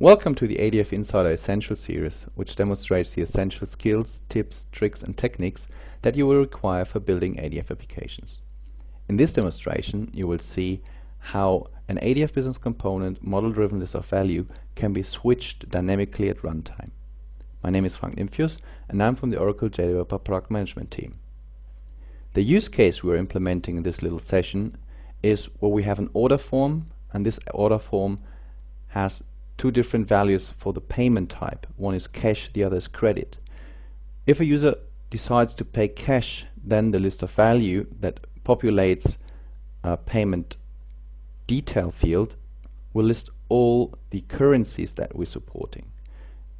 Welcome to the ADF Insider Essential series, which demonstrates the essential skills, tips, tricks and techniques that you will require for building ADF applications. In this demonstration, you will see how an ADF business component model-driven list of value can be switched dynamically at runtime. My name is Frank Nymphius and I'm from the Oracle JDeveloper Product Management team. The use case we are implementing in this little session is where we have an order form, and this order form has two different values for the payment type. One is cash, the other is credit. If a user decides to pay cash, then the list of value that populates a payment detail field will list all the currencies that we're supporting.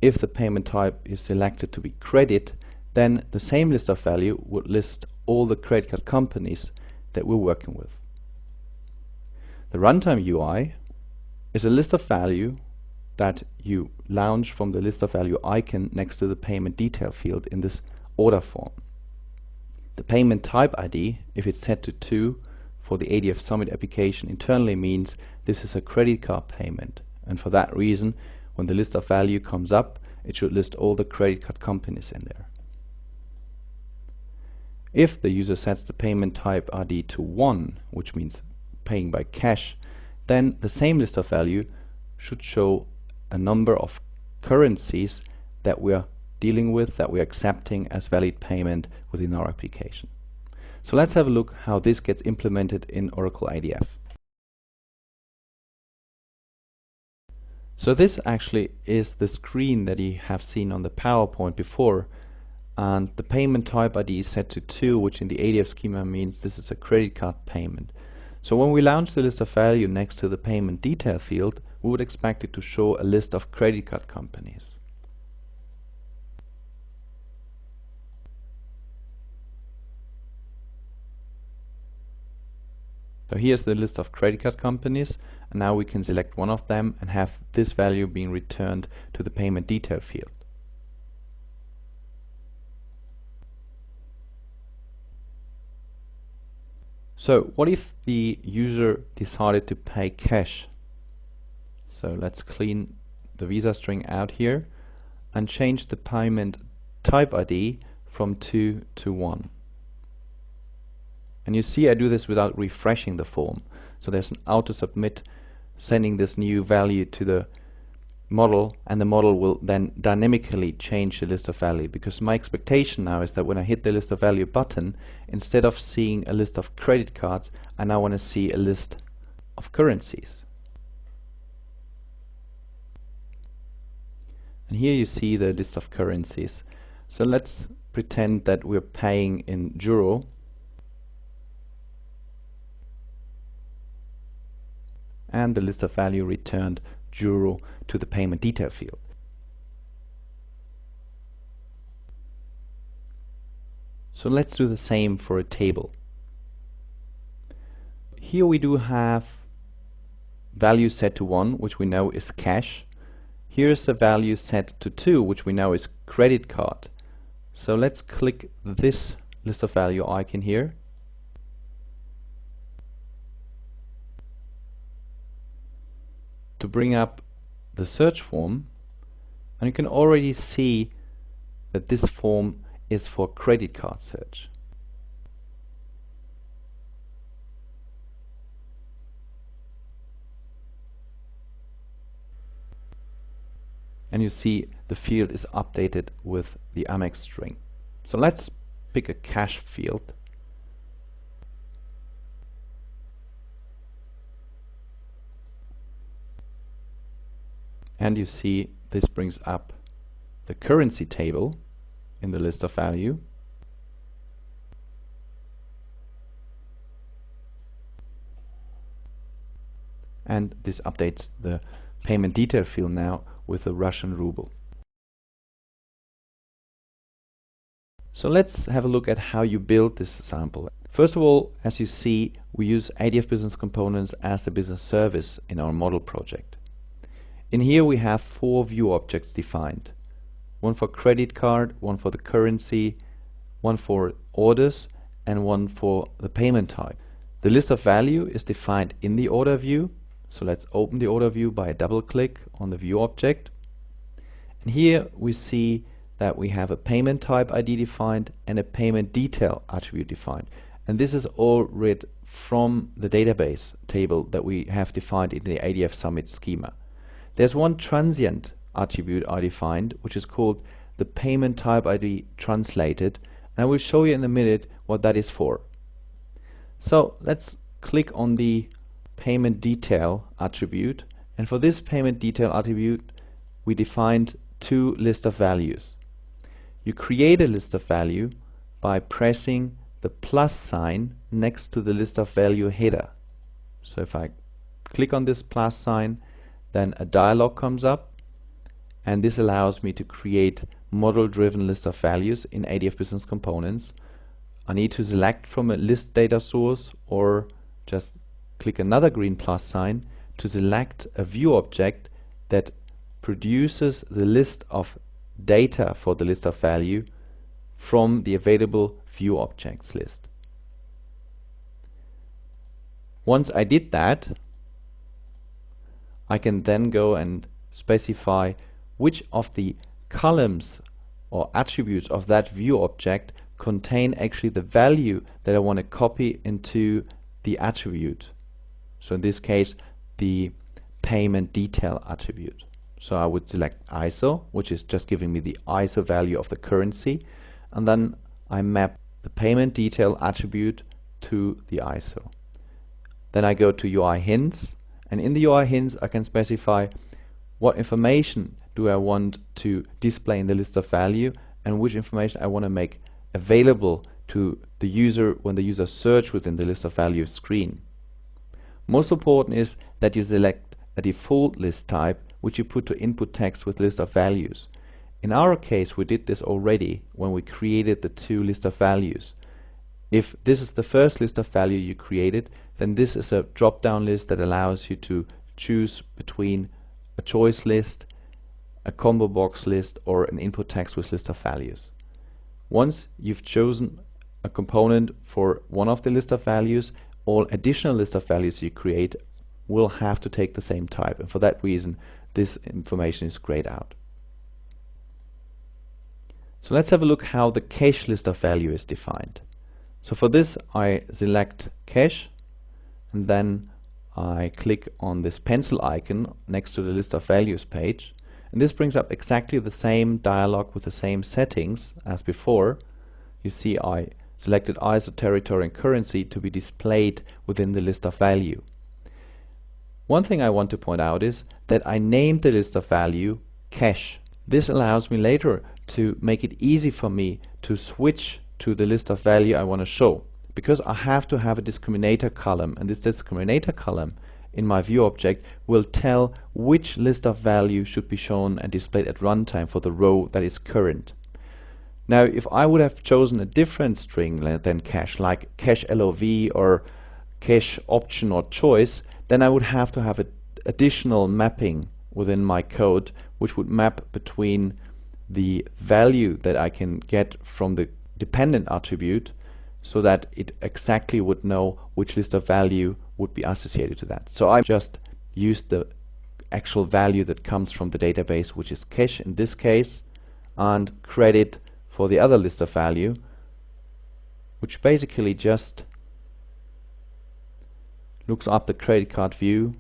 If the payment type is selected to be credit, then the same list of value would list all the credit card companies that we're working with. The Runtime UI is a list of value that you launch from the list of value icon next to the payment detail field in this order form. The payment type ID, if it's set to 2 for the ADF Summit application, internally means this is a credit card payment, and for that reason, when the list of value comes up, it should list all the credit card companies in there. If the user sets the payment type ID to 1, which means paying by cash, then the same list of value should show a number of currencies that we are dealing with, that we are accepting as valid payment within our application. So let's have a look how this gets implemented in Oracle ADF. So this actually is the screen that you have seen on the PowerPoint before, and the payment type ID is set to 2, which in the ADF schema means this is a credit card payment. So when we launch the list of value next to the payment detail field, we would expect it to show a list of credit card companies. So here's the list of credit card companies, and now we can select one of them and have this value being returned to the payment detail field. So what if the user decided to pay cash? So let's clean the Visa string out here and change the payment type ID from 2 to 1. And you see I do this without refreshing the form. So there's an auto submit sending this new value to the model, and the model will then dynamically change the list of value, because my expectation now is that when I hit the list of value button, instead of seeing a list of credit cards, I now want to see a list of currencies. And here you see the list of currencies. So let's pretend that we're paying in euro. And the list of value returned euro to the payment detail field. So let's do the same for a table. Here we do have value set to 1, which we know is cash. Here's the value set to 2, which we know is credit card. So let's click this list of value icon here. To bring up the search form, and you can already see that this form is for credit card search. And you see the field is updated with the Amex string. So let's pick a cash field. And you see this brings up the currency table in the list of value. And this updates the payment detail field now with the Russian ruble. So let's have a look at how you build this sample. First of all, as you see, we use ADF Business Components as a business service in our model project. In here we have 4 view objects defined. One for credit card, one for the currency, one for orders, and one for the payment type. The list of value is defined in the order view, So let's open the order view by a double click on the view object. And here we see that we have a payment type ID defined and a payment detail attribute defined. And this is all read from the database table that we have defined in the ADF Summit schema. There's one transient attribute I defined, which is called the payment type ID translated, and I will show you in a minute what that is for. So let's click on the payment detail attribute, and for this payment detail attribute we defined two list of values. You create a list of value by pressing the plus sign next to the list of value header. So if I click on this plus sign, then a dialog comes up, and this allows me to create model-driven list of values in ADF Business Components. I need to select from a list data source or just click another green plus sign to select a view object that produces the list of data for the list of value from the available view objects list. Once I did that, I can then go and specify which of the columns or attributes of that view object contain actually the value that I want to copy into the attribute. So in this case, the payment detail attribute. So I would select ISO, which is just giving me the ISO value of the currency, and then I map the payment detail attribute to the ISO. Then I go to UI hints, and in the UI hints I can specify what information do I want to display in the list of value and which information I want to make available to the user when the user search within the list of value screen. Most important is that you select a default list type which you put to input text with list of values. In our case we did this already when we created the two list of values. If this is the first list of value you created, then this is a drop-down list that allows you to choose between a choice list, a combo box list, or an input text with list of values. Once you've chosen a component for one of the list of values, all additional list of values you create will have to take the same type, and for that reason this information is grayed out. So let's have a look how the cache list of value is defined. So for this I select cache, and then I click on this pencil icon next to the list of values page, and this brings up exactly the same dialog with the same settings as before. You see I selected ISO, territory and currency to be displayed within the list of value. One thing I want to point out is that I named the list of value cache. This allows me later to make it easy for me to switch to the list of value I want to show, because I have to have a discriminator column, and this discriminator column in my view object will tell which list of value should be shown and displayed at runtime for the row that is current. Now if I would have chosen a different string than cache, like cache LOV or cache option or choice, then I would have to have an additional mapping within my code which would map between the value that I can get from the dependent attribute, so that it exactly would know which list of value would be associated to that. So I just used the actual value that comes from the database, which is cache in this case, and credit for the other list of value, which basically just looks up the credit card view,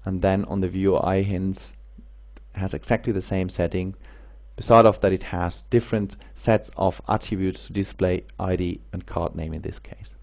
and then on the view UI hints has exactly the same setting. Beside of that, it has different sets of attributes to display ID and card name in this case.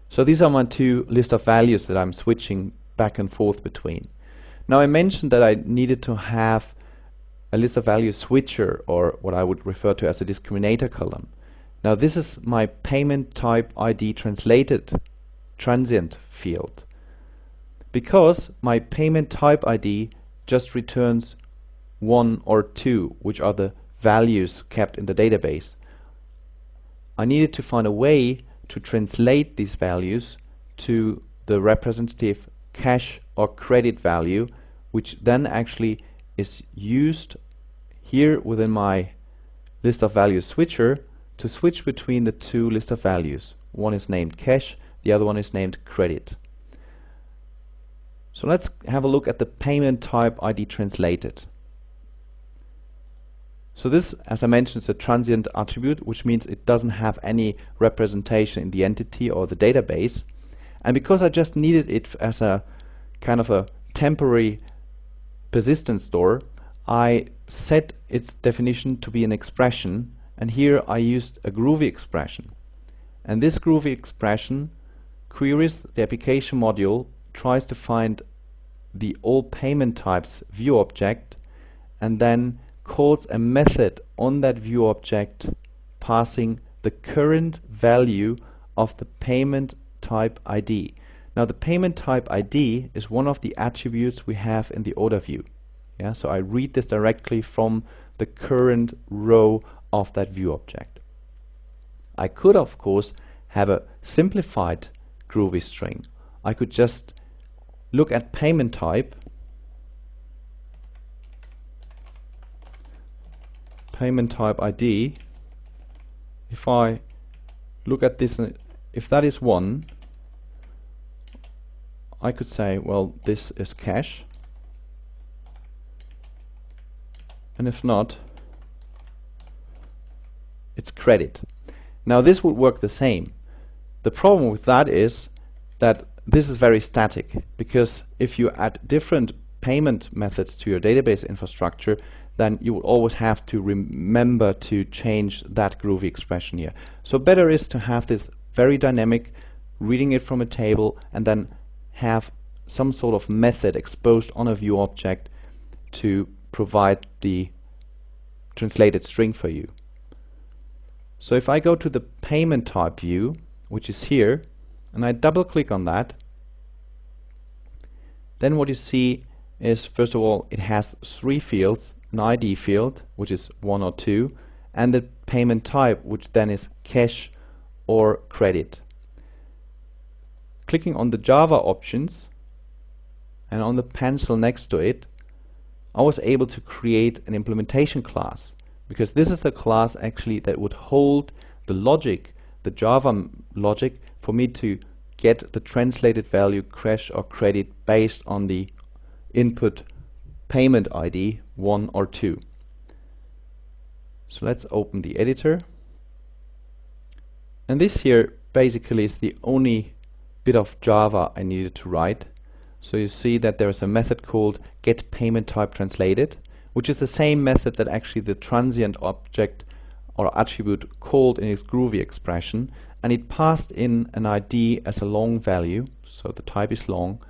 So these are my two list of values that I'm switching back and forth between. Now I mentioned that I needed to have a list of values switcher, or what I would refer to as a discriminator column. Now this is my payment type ID translated transient field. Because my payment type ID just returns 1 or 2, which are the values kept in the database, I needed to find a way to translate these values to the representative cache or credit value, which then actually is used here within my list of values switcher to switch between the two list of values. One is named cache, the other one is named credit. So let's have a look at the payment type ID translated. So this, as I mentioned, is a transient attribute, which means it doesn't have any representation in the entity or the database. And because I just needed it as a kind of a temporary persistent store, I set its definition to be an expression, and here I used a groovy expression. And this groovy expression queries the application module, tries to find the all payment types view object, and then calls a method on that view object passing the current value of the payment type ID. Now the payment type ID is one of the attributes we have in the order view. Yeah, so I read this directly from the current row of that view object. I could of course have a simplified groovy string. I could just look at payment type, payment type ID. If I look at this, if that is 1, I could say, well, this is cash, and if not, it's credit. Now this would work the same. The problem with that is that this is very static, because if you add different payment methods to your database infrastructure, then you will always have to remember to change that groovy expression here. So better is to have this very dynamic, reading it from a table, and then have some sort of method exposed on a view object to provide the translated string for you. So if I go to the payment type view, which is here, and I double click on that, then what you see is, first of all, it has 3 fields: an ID field, which is 1 or 2, and the payment type, which then is cash or credit. Clicking on the Java options and on the pencil next to it, I was able to create an implementation class, because this is the class actually that would hold the logic, the Java logic, for me to get the translated value cash or credit based on the input payment ID 1 or 2. So let's open the editor, and this here basically is the only bit of Java I needed to write. So you see that there is a method called getPaymentTypeTranslated, which is the same method that actually the transient object or attribute called in its groovy expression, and it passed in an ID as a long value, so the type is long.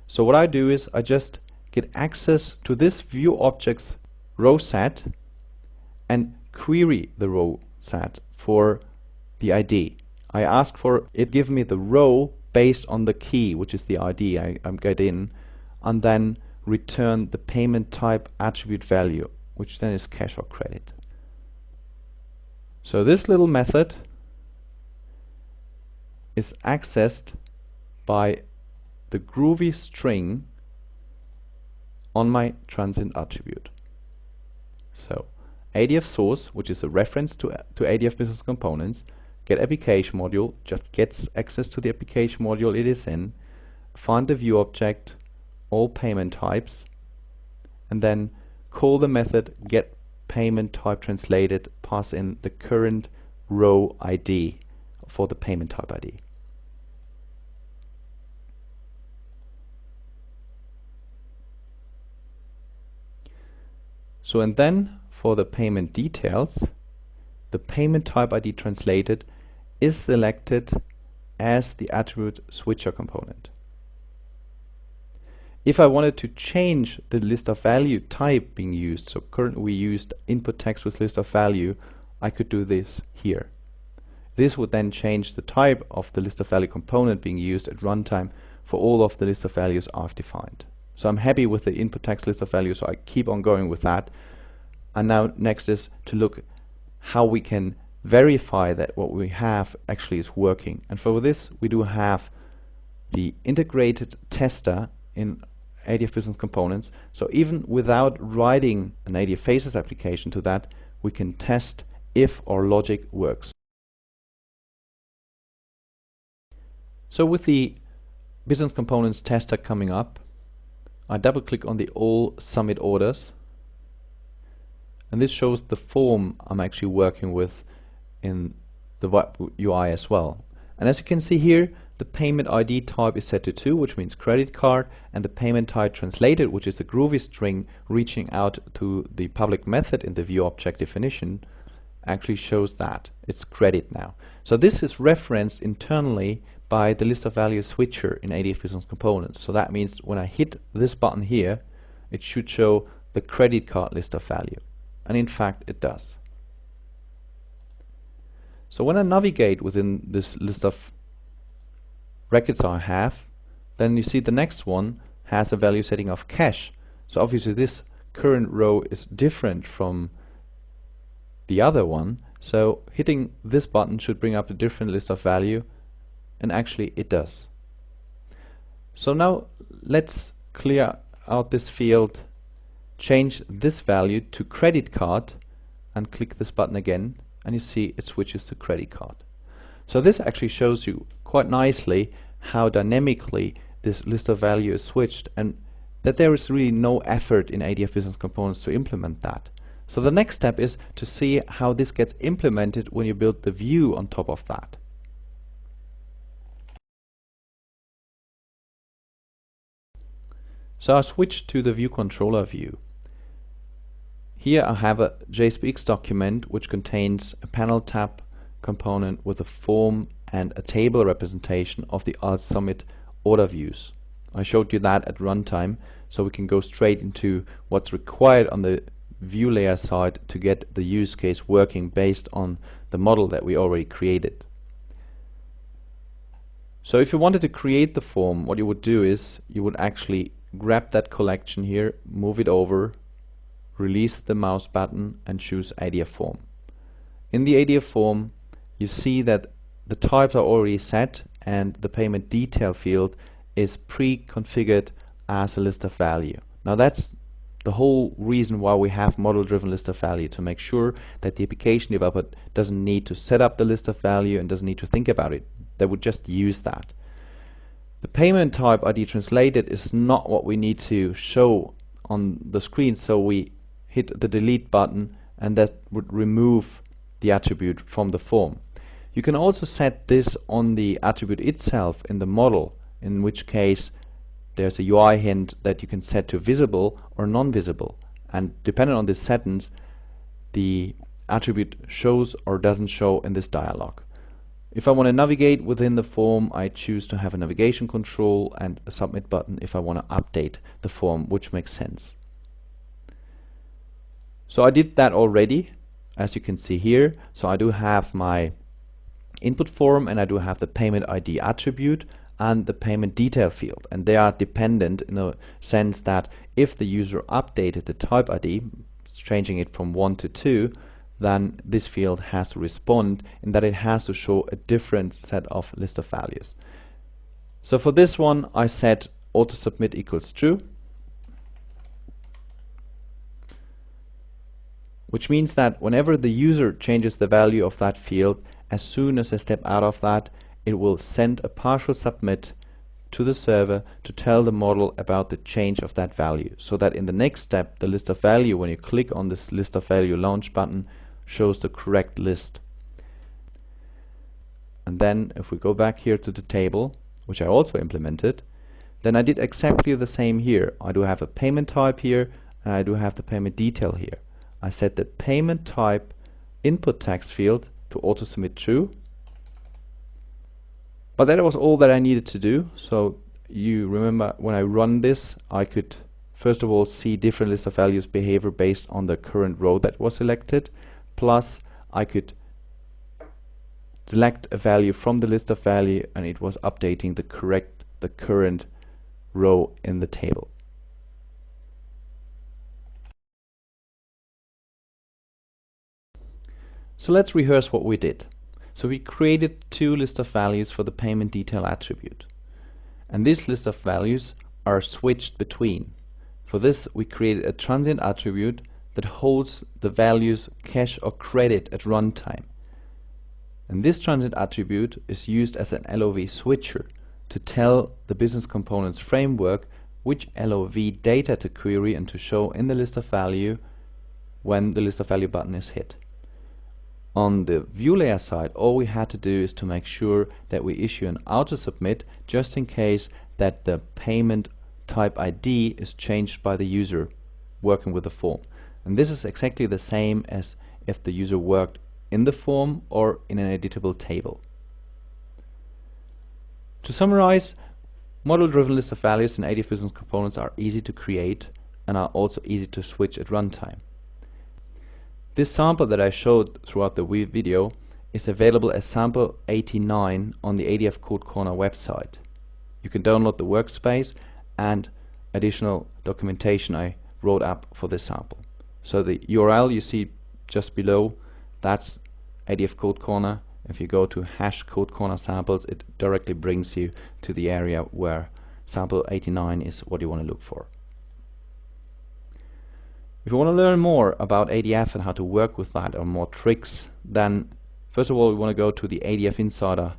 So what I do is I just get access to this view object's row set and query the row set for the ID. I ask for it give me the row based on the key, which is the ID I get in, and then return the payment type attribute value, which then is cash or credit. So this little method is accessed by the groovy string on my transient attribute. So ADF source, which is a reference to ADF business components, get application module just gets access to the application module it is in, find the view object, all payment types, and then call the method get payment type translated, pass in the current row ID for the payment type ID. So and then for the payment details, the payment type ID translated is selected as the attribute switcher component. If I wanted to change the list of value type being used, so currently we used input text with list of value, I could do this here. This would then change the type of the list of value component being used at runtime for all of the list of values I've defined. So I'm happy with the input text list of values, so I keep on going with that. And now next is to look how we can verify that what we have actually is working. And for this we do have the integrated tester in ADF Business Components. So even without writing an ADF Faces application to that, we can test if our logic works. So with the Business Components tester coming up, I double click on the all submit orders, and this shows the form I'm actually working with in the web UI as well. And as you can see here, the payment ID type is set to 2, which means credit card, and the payment type translated, which is the Groovy string reaching out to the public method in the view object definition, actually shows that it's credit now. So this is referenced internally by the list of values switcher in ADF Business Components. So that means when I hit this button here, it should show the credit card list of value. And in fact, it does. So when I navigate within this list of records I have, then you see the next one has a value setting of cash. So obviously this current row is different from the other one. So hitting this button should bring up a different list of value, and actually it does. So now let's clear out this field, change this value to credit card, and click this button again, and you see it switches to credit card. So this actually shows you quite nicely how dynamically this list of value is switched, and that there is really no effort in ADF Business Components to implement that. So the next step is to see how this gets implemented when you build the view on top of that. So I switched to the view controller view. Here I have a JSPX document which contains a panel tab component with a form and a table representation of the submit order views. I showed you that at runtime, so we can go straight into what's required on the view layer side to get the use case working based on the model that we already created. So if you wanted to create the form, what you would do is you would actually grab that collection here, move it over, release the mouse button, and choose ADF form. In the ADF form, you see that the types are already set and the payment detail field is pre-configured as a list of value. Now that's the whole reason why we have model-driven list of value, to make sure that the application developer doesn't need to set up the list of value and doesn't need to think about it. They would just use that. The payment type ID translated is not what we need to show on the screen, so we hit the delete button, and that would remove the attribute from the form. You can also set this on the attribute itself in the model, in which case there's a UI hint that you can set to visible or non-visible, and depending on this settings, the attribute shows or doesn't show in this dialog. If I want to navigate within the form, I choose to have a navigation control and a submit button if I want to update the form, which makes sense. So I did that already, as you can see here. So I do have my input form, and I do have the payment ID attribute and the payment detail field, and they are dependent in the sense that if the user updated the type ID, changing it from 1 to 2, then this field has to respond in that it has to show a different set of list of values. So for this one, I set auto submit equals true, which means that whenever the user changes the value of that field, as soon as I step out of that, it will send a partial submit to the server to tell the model about the change of that value, so that in the next step, the list of value, when you click on this list of value launch button, shows the correct list. And then if we go back here to the table, which I also implemented, then I did exactly the same here. I do have a payment type here, and I do have the payment detail here. I set the payment type input text field to auto submit true. But that was all that I needed to do. So you remember when I run this, I could first of all see different list of values behavior based on the current row that was selected. Plus I could select a value from the list of value, and it was updating the current row in the table. So let's rehearse what we did. So we created two lists of values for the payment detail attribute, and these list of values are switched between. For this, we created a transient attribute that holds the values cash or credit at runtime, and this transient attribute is used as an LOV switcher to tell the business components framework which LOV data to query and to show in the list of value when the list of value button is hit. On the view layer side, all we had to do is to make sure that we issue an auto submit just in case that the payment type ID is changed by the user working with the form. And this is exactly the same as if the user worked in the form or in an editable table. To summarize, model-driven list of values in ADF Business Components are easy to create and are also easy to switch at runtime. This sample that I showed throughout the video is available as sample 89 on the ADF Code Corner website. You can download the workspace and additional documentation I wrote up for this sample. So the URL you see just below, that's ADF Code Corner. If you go to #Code Corner samples, it directly brings you to the area where sample 89 is what you want to look for. If you want to learn more about ADF and how to work with that or more tricks, then first of all we want to go to the ADF Insider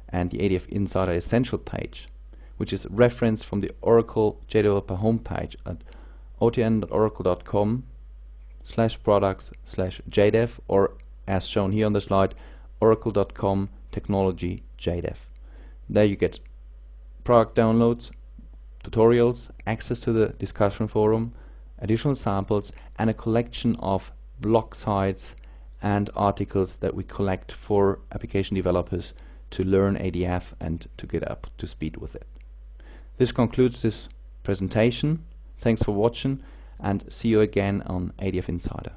and the ADF Insider Essential page, which is referenced from the Oracle JDeveloper homepage at otn.oracle.com/products/JDev, or as shown here on the slide, oracle.com/technology/JDev. There you get product downloads, tutorials, access to the discussion forum, additional samples, and a collection of blog sites and articles that we collect for application developers to learn ADF and to get up to speed with it. This concludes this presentation. Thanks for watching, and see you again on ADF Insider.